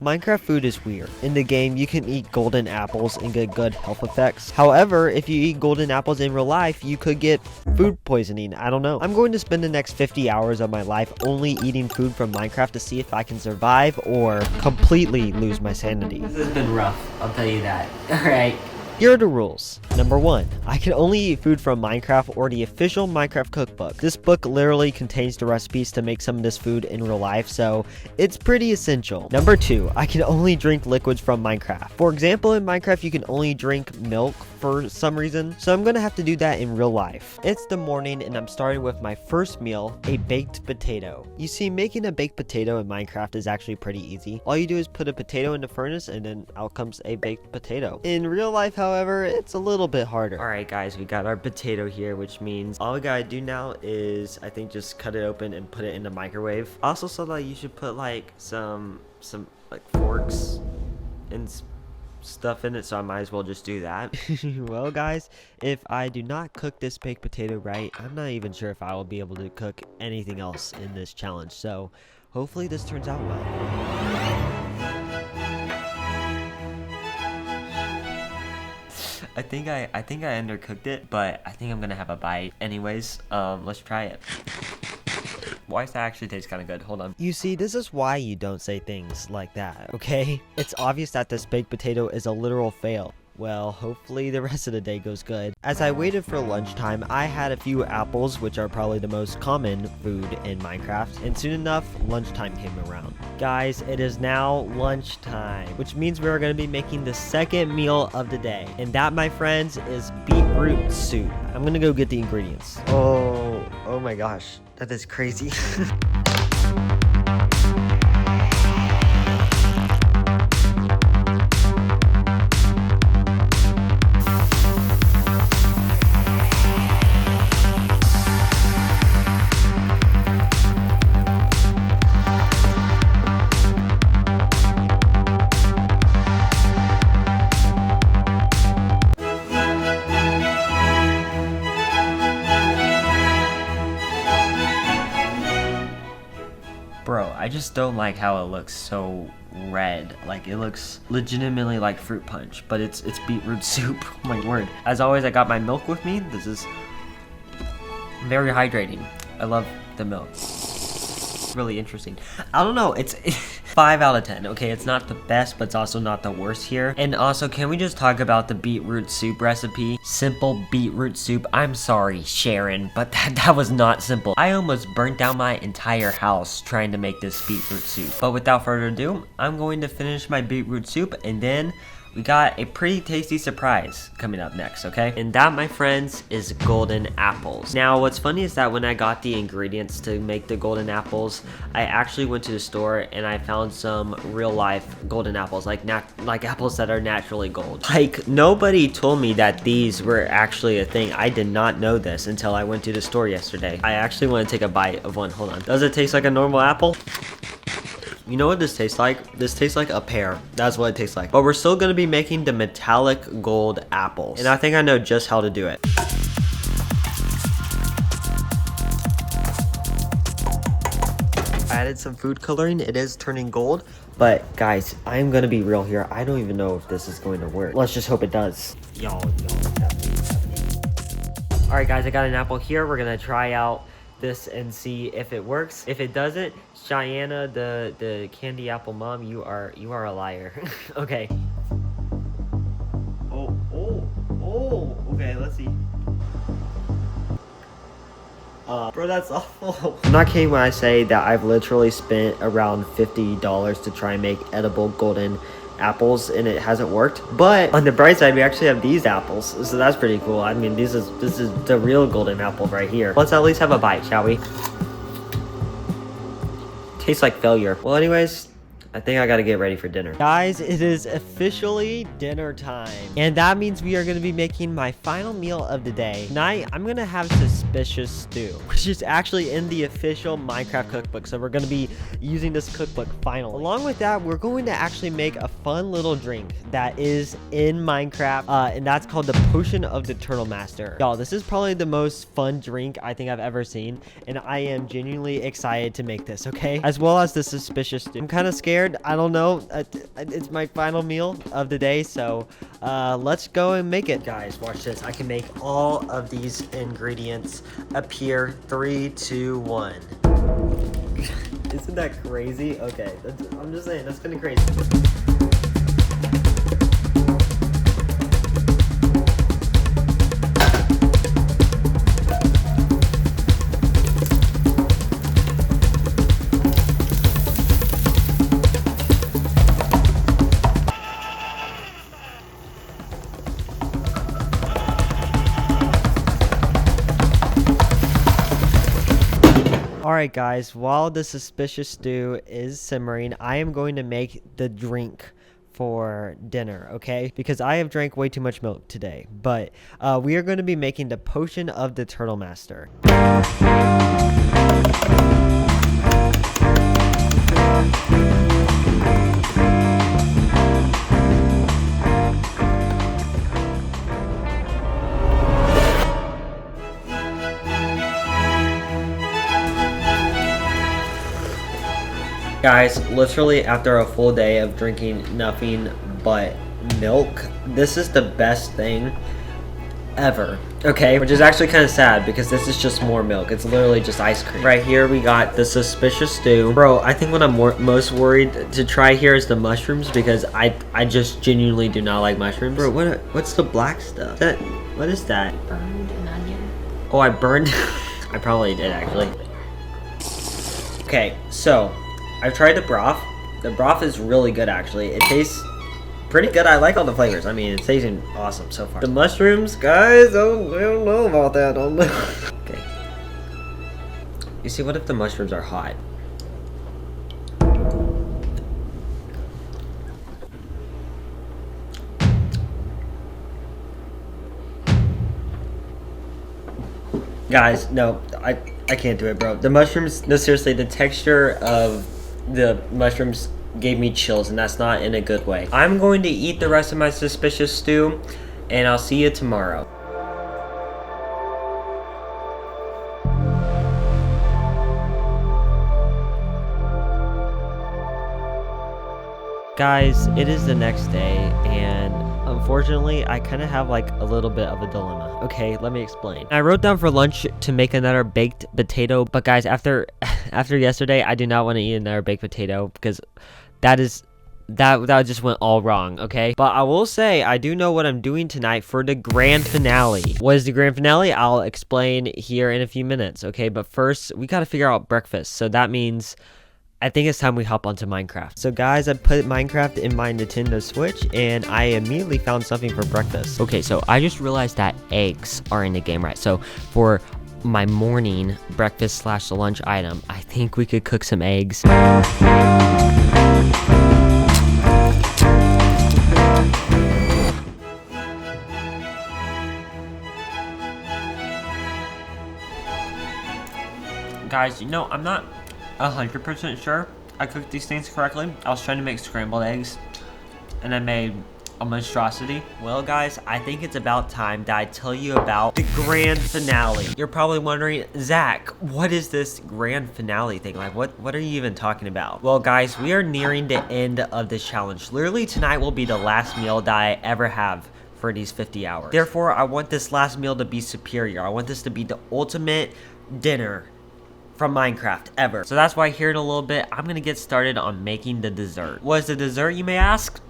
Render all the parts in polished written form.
Minecraft food is weird. In the game, you can eat golden apples and get good health effects. However, if you eat golden apples in real life, you could get food poisoning. I don't know. I'm going to spend the next 50 hours of my life only eating food from Minecraft to see if I can survive or completely lose my sanity. This has been rough, I'll tell you that. Alright. Here are the rules. Number 1, I can only eat food from Minecraft or the official Minecraft cookbook. This book literally contains the recipes to make some of this food in real life, so it's pretty essential. Number 2, I can only drink liquids from Minecraft. For example, in Minecraft, you can only drink milk for some reason, so I'm gonna have to do that in real life. It's the morning and I'm starting with my first meal, a baked potato. You see, making a baked potato in Minecraft is actually pretty easy. All you do is put a potato in the furnace and then out comes a baked potato. In real life, however, it's a little bit harder. Alright guys, we got our potato here, which means all we gotta do now is, I think, just cut it open and put it in the microwave. Also saw that you should put like some like forks and stuff in it, so I might as well just do that. Well guys, if I do not cook this baked potato right, I'm not even sure if I will be able to cook anything else in this challenge, so hopefully this turns out well. I think I undercooked it, but I think I'm gonna have a bite anyways. Let's try it. Why does that actually taste kind of good? Hold on. You see, this is why you don't say things like that, okay? It's obvious that this baked potato is a literal fail. Well, hopefully the rest of the day goes good. As I waited for lunchtime, I had a few apples, which are probably the most common food in Minecraft, and soon enough, lunchtime came around. Guys, it is now lunchtime, which means we're going to be making the second meal of the day. And that, my friends, is beetroot soup. I'm going to go get the ingredients. Oh my gosh, that is crazy. Bro, I just don't like how it looks so red. Like, it looks legitimately like fruit punch, but it's beetroot soup. Oh my word. As always, I got my milk with me. This is very hydrating. I love the milk. Really interesting. I don't know, it's 5 out of 10. Okay, it's not the best, but it's also not the worst here. And also, can we just talk about the beetroot soup recipe? Simple beetroot soup. I'm sorry, Sharon, but that was not simple. I almost burnt down my entire house trying to make this beetroot soup. But without further ado, I'm going to finish my beetroot soup, and then we got a pretty tasty surprise coming up next, okay? And that, my friends, is golden apples. Now, what's funny is that when I got the ingredients to make the golden apples, I actually went to the store and I found some real life golden apples, like apples that are naturally gold. Like, nobody told me that these were actually a thing. I did not know this until I went to the store yesterday. I actually want to take a bite of one. Hold on. Does it taste like a normal apple? You know what this tastes like? This tastes like a pear. That's what it tastes like. But we're still gonna be making the metallic gold apples. And I think I know just how to do it. I added some food coloring. It is turning gold. But guys, I'm gonna be real here. I don't even know if this is going to work. Let's just hope it does. Y'all. Alright guys, I got an apple here. We're gonna try out this and see if it works. If it doesn't, Cheyenne, the candy apple mom, you are a liar. Okay. Okay, let's see. Bro, that's awful. I'm not kidding when I say that I've literally spent around $50 to try and make edible golden apples and it hasn't worked. But on the bright side, we actually have these apples, so that's pretty cool. I mean, this is the real golden apple right here. Let's at least have a bite, shall we? Tastes like failure. Well, anyways, I think I gotta get ready for dinner. Guys, it is officially dinner time. And that means we are gonna be making my final meal of the day. Tonight, I'm gonna have suspicious stew, which is actually in the official Minecraft cookbook. So we're gonna be using this cookbook finally. Along with that, we're going to actually make a fun little drink that is in Minecraft. And that's called the Potion of the Turtle Master. Y'all, this is probably the most fun drink I think I've ever seen. And I am genuinely excited to make this, okay? As well as the suspicious stew. I'm kind of scared scared. I don't know. It's my final meal of the day, so let's go and make it. Guys, watch this. I can make all of these ingredients appear. 3, 2, 1. Isn't that crazy? Okay, I'm just saying, that's kind of crazy. Alright guys, while the suspicious stew is simmering, I am going to make the drink for dinner, okay? Because I have drank way too much milk today. But we are going to be making the potion of the Turtle Master. Guys, literally after a full day of drinking nothing but milk, this is the best thing ever, okay? Which is actually kind of sad because this is just more milk. It's literally just ice cream. Right here we got the suspicious stew. Bro, I think what I'm most worried to try here is the mushrooms because I just genuinely do not like mushrooms. Bro, what's the black stuff? What is that? Burned an onion. Oh, I burned? I probably did actually. Okay, so I've tried the broth. The broth is really good actually. It tastes pretty good. I like all the flavors. I mean, it's tasting awesome so far. The mushrooms, guys, I don't know about that. I don't know. Okay. You see, what if the mushrooms are hot? Guys, no, I can't do it, bro. The mushrooms, no, seriously, the texture of the mushrooms gave me chills, and that's not in a good way. I'm going to eat the rest of my suspicious stew, and I'll see you tomorrow. Guys, it is the next day, and unfortunately, I kind of have like a little bit of a dilemma. Okay, let me explain. I wrote down for lunch to make another baked potato, but guys, after yesterday, I do not want to eat another baked potato because that just went all wrong, okay? But I will say, I do know what I'm doing tonight for the grand finale. What is the grand finale? I'll explain here in a few minutes, okay? But first, we gotta figure out breakfast, so that means I think it's time we hop onto Minecraft. So guys, I put Minecraft in my Nintendo Switch and I immediately found something for breakfast. Okay, so I just realized that eggs are in the game, right? So for my morning breakfast / lunch item, I think we could cook some eggs. Guys, you know, I'm not 100% sure I cooked these things correctly. I was trying to make scrambled eggs and I made a monstrosity. Well guys, I think it's about time that I tell you about the grand finale. You're probably wondering, Zach, what is this grand finale thing? Like what are you even talking about? Well guys, we are nearing the end of this challenge. Literally tonight will be the last meal that I ever have for these 50 hours. Therefore, I want this last meal to be superior. I want this to be the ultimate dinner from Minecraft ever. So that's why here in a little bit, I'm gonna get started on making the dessert. What is the dessert, you may ask?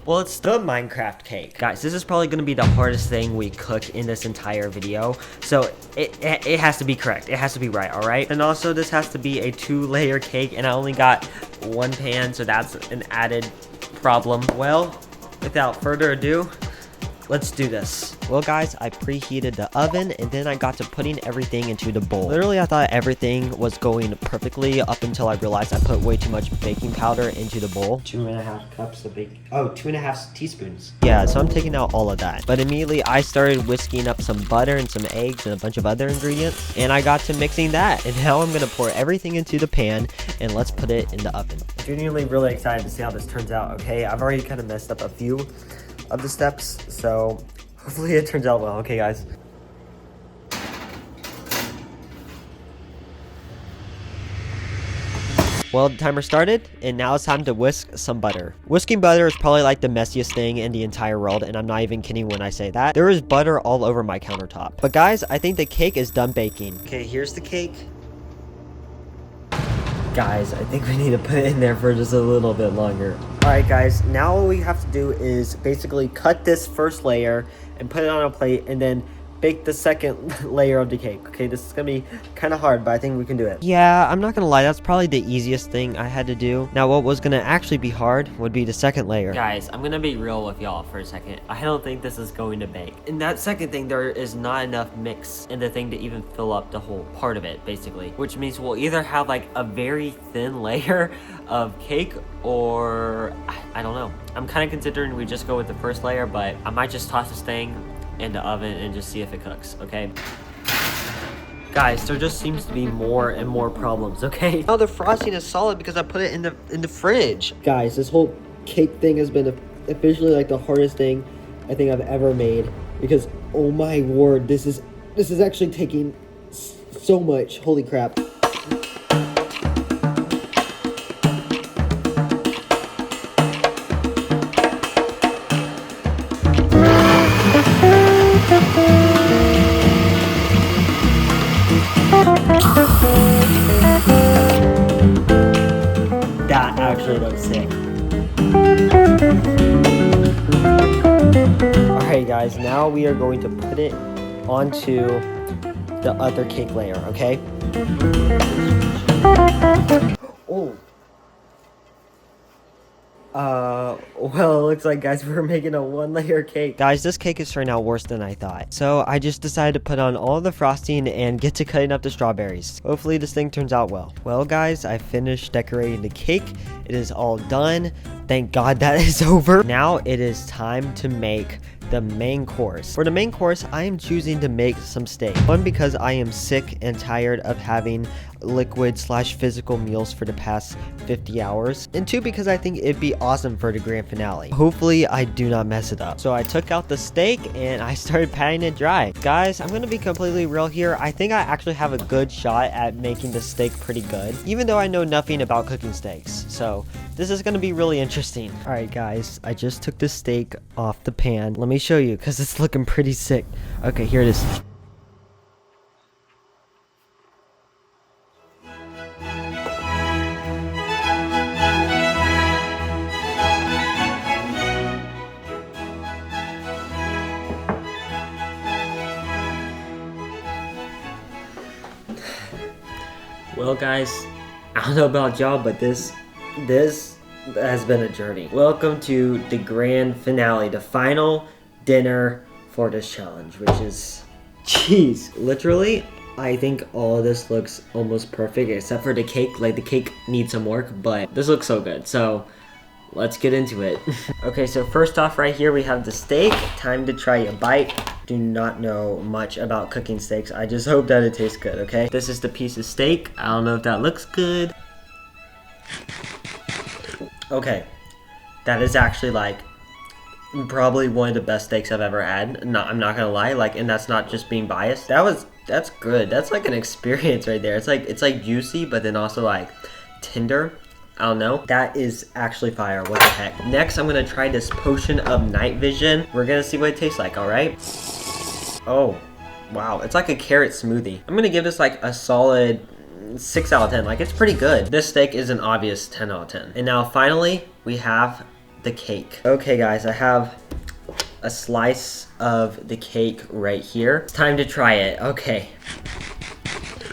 Well, it's the Minecraft cake. Guys, this is probably gonna be the hardest thing we cook in this entire video. So it has to be correct. It has to be right, all right? And also this has to be a 2-layer cake and I only got 1 pan, so that's an added problem. Well, without further ado, let's do this. Well guys, I preheated the oven and then I got to putting everything into the bowl. Literally, I thought everything was going perfectly up until I realized I put way too much baking powder into the bowl. 2.5 cups of baking. Oh, 2.5 teaspoons. Yeah, so I'm taking out all of that. But immediately I started whisking up some butter and some eggs and a bunch of other ingredients. And I got to mixing that. And now I'm gonna pour everything into the pan and let's put it in the oven. I'm genuinely really excited to see how this turns out, okay? I've already kind of messed up a few of the steps, so hopefully it turns out well. Okay guys, Well, the timer started, and now it's time to whisk some butter. Whisking butter is probably like the messiest thing in the entire world, and I'm not even kidding when I say that. There is butter all over my countertop. But guys, I think the cake is done baking. Okay, here's the cake. Guys, I think we need to put it in there for just a little bit longer. Alright guys, now all we have to do is basically cut this first layer and put it on a plate, and then bake the second layer of the cake. Okay, this is gonna be kind of hard, but I think we can do it. Yeah, I'm not gonna lie, that's probably the easiest thing I had to do. Now what was gonna actually be hard would be the second layer. Guys, I'm gonna be real with y'all for a second. I don't think this is going to bake. In that second thing, there is not enough mix in the thing to even fill up the whole part of it, basically. Which means we'll either have like a very thin layer of cake, or I don't know. I'm kind of considering we just go with the first layer, but I might just toss this thing in the oven and just see if it cooks, okay? Guys, there just seems to be more and more problems, okay? Now the frosting is solid because I put it in the fridge. Guys, this whole cake thing has been officially like the hardest thing I think I've ever made, because oh my word, this is actually taking so much. Holy crap. That actually looks sick. Alright guys, now we are going to put it onto the other cake layer, okay? Oh. Well, it looks like, guys, we're making a one-layer cake. Guys, this cake is turning out worse than I thought. So I just decided to put on all the frosting and get to cutting up the strawberries. Hopefully this thing turns out well. Well, guys, I finished decorating the cake. It is all done. Thank God that is over. Now it is time to make the main course. For the main course, I am choosing to make some steak. One, because I am sick and tired of having liquid/physical meals for the past 50 hours. And two, because I think it'd be awesome for the grand finale. Hopefully I do not mess it up. So I took out the steak and I started patting it dry. Guys, I'm gonna be completely real here. I think I actually have a good shot at making the steak pretty good, even though I know nothing about cooking steaks. So this is gonna be really interesting. Alright guys, I just took the steak off the pan. Let me show you, because it's looking pretty sick. Okay, here it is. Well guys, I don't know about y'all, but this has been a journey. Welcome to the grand finale, the final dinner for this challenge, which is, jeez, literally, I think all of this looks almost perfect except for the cake. Like, the cake needs some work, but this looks so good. So let's get into it. Okay, so first off right here we have the steak. Time to try a bite. Do not know much about cooking steaks. I just hope that it tastes good, okay? This is the piece of steak. I don't know if that looks good. Okay, that is actually like probably one of the best steaks I've ever had. I'm not gonna lie, like, and that's not just being biased. That's good. That's like an experience right there. It's like juicy, but then also like tender. I don't know. That is actually fire. What the heck? Next, I'm gonna try this potion of night vision. We're gonna see what it tastes like, all right? Oh, wow. It's like a carrot smoothie. I'm gonna give this like a solid 6 out of 10. Like, it's pretty good. This steak is an obvious 10 out of 10. And now finally, we have the cake. Okay guys, I have a slice of the cake right here. It's time to try it. Okay.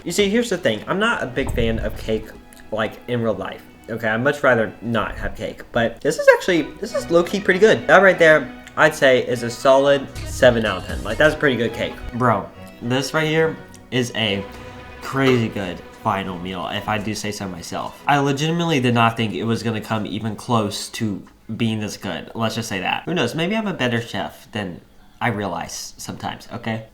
You see, here's the thing. I'm not a big fan of cake like in real life. Okay, I'd much rather not have cake. But this is low-key pretty good. That right there, I'd say, is a solid 7 out of 10. Like, that's a pretty good cake. Bro, this right here is a crazy good final meal, if I do say so myself. I legitimately did not think it was gonna come even close to being this good. Let's just say that. Who knows, maybe I'm a better chef than I realize sometimes, okay?